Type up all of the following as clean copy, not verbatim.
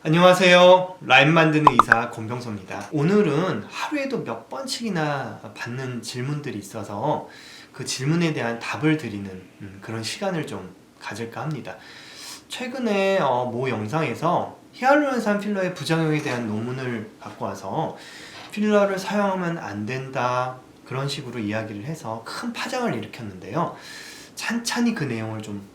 안녕하세요. 라인 만드는 의사 권병섭입니다. 오늘은 하루에도 몇 번씩이나 받는 질문들이 있어서 그 질문에 대한 답을 드리는 그런 시간을 좀 가질까 합니다. 최근에 모 영상에서 히알루론산 필러의 부작용에 대한 논문을 갖고 와서 필러를 사용하면 안 된다 그런 식으로 이야기를 해서 큰 파장을 일으켰는데요. 찬찬히 그 내용을 좀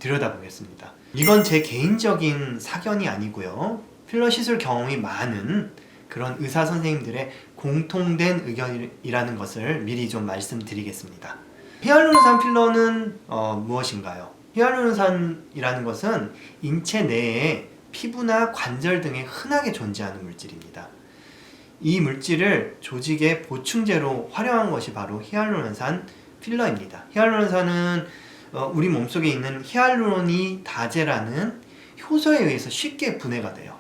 들여다보겠습니다. 이건 제 개인적인 사견이 아니고요. 필러 시술 경험이 많은 그런 의사 선생님들의 공통된 의견이라는 것을 미리 좀 말씀드리겠습니다. 히알루론산 필러는 무엇인가요? 히알루론산이라는 것은 인체 내에 피부나 관절 등에 흔하게 존재하는 물질입니다. 이 물질을 조직의 보충제로 활용한 것이 바로 히알루론산 필러입니다. 히알루론산은 우리 몸속에 있는 히알루로니다제라는 효소에 의해서 쉽게 분해가 돼요.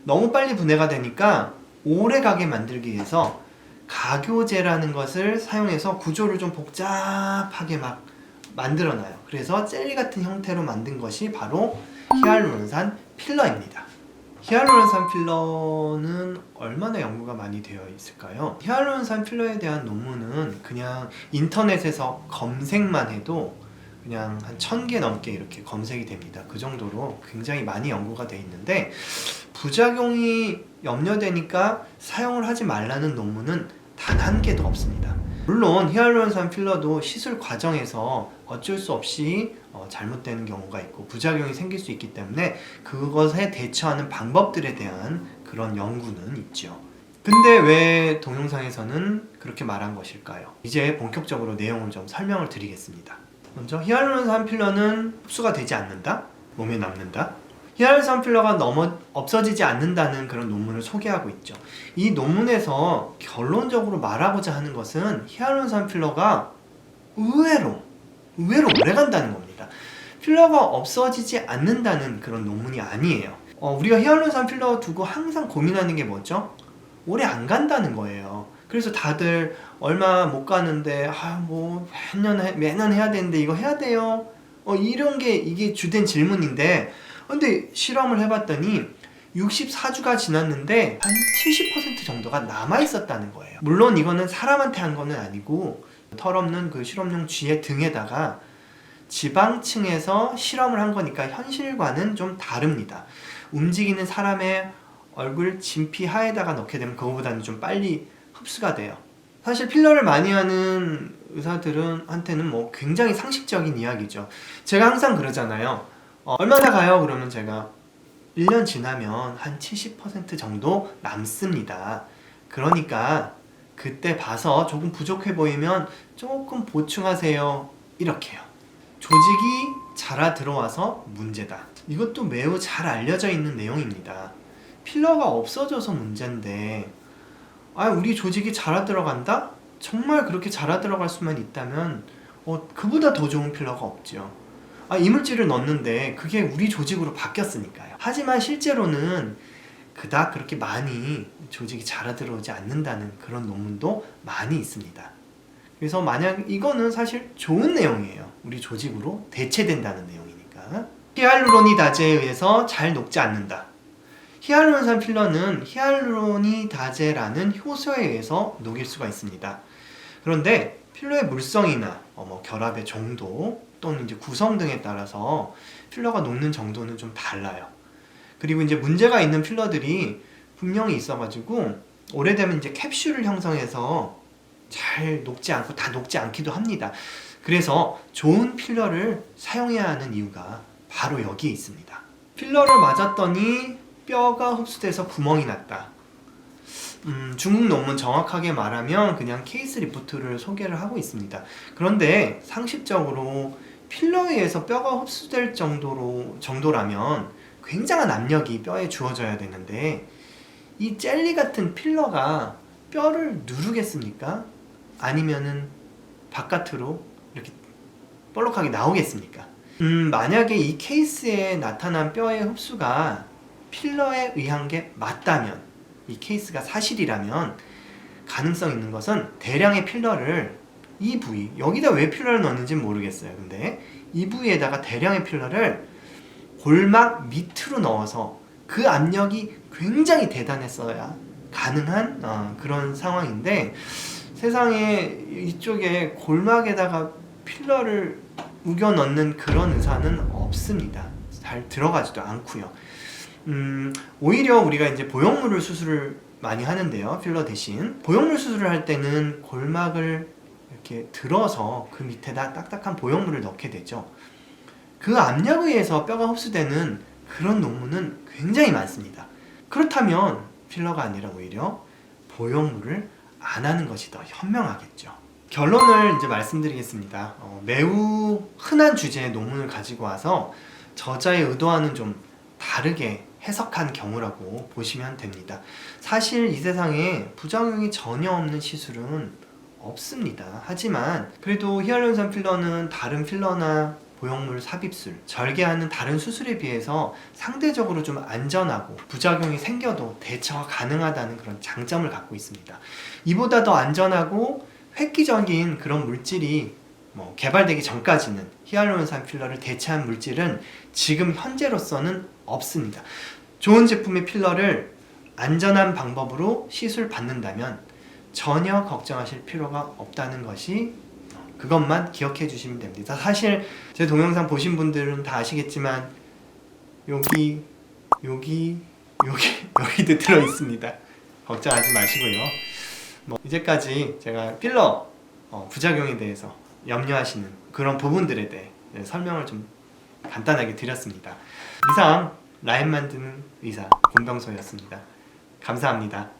너무 빨리 분해가 되니까 오래 가게 만들기 위해서 가교제라는 것을 사용해서 구조를 좀 복잡하게 막 만들어놔요. 그래서 젤리 같은 형태로 만든 것이 바로 히알루론산 필러입니다. 히알루론산 필러는 얼마나 연구가 많이 되어 있을까요? 히알루론산 필러에 대한 논문은 그냥 인터넷에서 검색만 해도 그냥 한 1000개 넘게 이렇게 검색이 됩니다. 그 정도로 굉장히 많이 연구가 되어 있는데 부작용이 염려되니까 사용을 하지 말라는 논문은 단 한 개도 없습니다. 물론 히알루론산 필러도 시술 과정에서 어쩔 수 없이 잘못되는 경우가 있고 부작용이 생길 수 있기 때문에 그것에 대처하는 방법들에 대한 그런 연구는 있죠. 근데 왜 동영상에서는 그렇게 말한 것일까요? 이제 본격적으로 내용을 좀 설명을 드리겠습니다. 먼저 히알루론산 필러는 흡수가 되지 않는다? 몸에 남는다? 히알루론산 필러가 없어지지 않는다는 그런 논문을 소개하고 있죠. 이 논문에서 결론적으로 말하고자 하는 것은 히알루론산 필러가 의외로 오래 간다는 겁니다. 필러가 없어지지 않는다는 그런 논문이 아니에요. 우리가 히알루론산 필러 두고 항상 고민하는 게 뭐죠? 오래 안 간다는 거예요. 그래서 다들 얼마 못 가는데 뭐 매년 해야 되는데 이거 해야 돼요? 이런 게 이게 주된 질문인데 근데 실험을 해봤더니 64주가 지났는데 한 70% 정도가 남아있었다는 거예요. 물론 이거는 사람한테 한 거는 아니고 털없는 그 실험용 쥐의 등에다가 지방층에서 실험을 한 거니까 현실과는 좀 다릅니다. 움직이는 사람의 얼굴 진피하에다가 넣게 되면 그거보다는 좀 빨리 흡수가 돼요. 사실 필러를 많이 하는 의사들한테는 뭐 굉장히 상식적인 이야기죠. 제가 항상 그러잖아요. 얼마나 가요? 그러면 제가 1년 지나면 한 70% 정도 남습니다. 그러니까 그때 봐서 조금 부족해 보이면 조금 보충하세요. 이렇게요. 조직이 자라 들어와서 문제다. 이것도 매우 잘 알려져 있는 내용입니다. 필러가 없어져서 문제인데 우리 조직이 자라 들어간다? 정말 그렇게 자라 들어갈 수만 있다면 그보다 더 좋은 필러가 없죠. 이물질을 넣었는데 그게 우리 조직으로 바뀌었으니까요. 하지만 실제로는 그닥 그렇게 많이 조직이 자라 들어오지 않는다는 그런 논문도 많이 있습니다. 그래서 만약 이거는 사실 좋은 내용이에요. 우리 조직으로 대체된다는 내용이니까. 히알루로니다제에 의해서 잘 녹지 않는다. 히알루론산 필러는 히알루로니다제라는 효소에 의해서 녹일 수가 있습니다. 그런데 필러의 물성이나 결합의 정도 또는 이제 구성 등에 따라서 필러가 녹는 정도는 좀 달라요. 그리고 이제 문제가 있는 필러들이 분명히 있어가지고 오래되면 이제 캡슐을 형성해서 잘 녹지 않고 다 녹지 않기도 합니다. 그래서 좋은 필러를 사용해야 하는 이유가 바로 여기에 있습니다. 필러를 맞았더니 뼈가 흡수돼서 구멍이 났다. 중국 논문 정확하게 말하면 그냥 케이스 리포트를 소개를 하고 있습니다. 그런데 상식적으로 필러에 의해서 뼈가 흡수될 정도라면 굉장한 압력이 뼈에 주어져야 되는데 이 젤리 같은 필러가 뼈를 누르겠습니까? 아니면은 바깥으로 이렇게 볼록하게 나오겠습니까? 만약에 이 케이스에 나타난 뼈의 흡수가 필러에 의한 게 맞다면, 이 케이스가 사실이라면 가능성 있는 것은 대량의 필러를 이 부위, 여기다 왜 필러를 넣는지는 모르겠어요. 근데 이 부위에다가 대량의 필러를 골막 밑으로 넣어서 그 압력이 굉장히 대단했어야 가능한 그런 상황인데, 세상에 이쪽에 골막에다가 필러를 우겨 넣는 그런 의사는 없습니다. 잘 들어가지도 않고요. 오히려 우리가 이제 보형물을 수술을 많이 하는데요. 필러 대신 보형물 수술을 할 때는 골막을 이렇게 들어서 그 밑에다 딱딱한 보형물을 넣게 되죠. 그 압력에 의해서 뼈가 흡수되는 그런 논문은 굉장히 많습니다. 그렇다면 필러가 아니라 오히려 보형물을 안 하는 것이 더 현명하겠죠. 결론을 이제 말씀드리겠습니다. 매우 흔한 주제의 논문을 가지고 와서 저자의 의도와는 좀 다르게 해석한 경우라고 보시면 됩니다. 사실 이 세상에 부작용이 전혀 없는 시술은 없습니다. 하지만 그래도 히알루론산 필러는 다른 필러나 보형물 삽입술, 절개하는 다른 수술에 비해서 상대적으로 좀 안전하고 부작용이 생겨도 대처가 가능하다는 그런 장점을 갖고 있습니다. 이보다 더 안전하고 획기적인 그런 물질이 개발되기 전까지는 히알루론산 필러를 대체한 물질은 지금 현재로서는 없습니다. 좋은 제품의 필러를 안전한 방법으로 시술 받는다면 전혀 걱정하실 필요가 없다는 것이, 그것만 기억해 주시면 됩니다. 사실 제 동영상 보신 분들은 다 아시겠지만 여기도 들어 있습니다. 걱정하지 마시고요. 이제까지 제가 필러 부작용에 대해서 염려하시는 그런 부분들에 대해 설명을 좀 간단하게 드렸습니다. 이상 라인 만드는 의사 권병소였습니다. 감사합니다.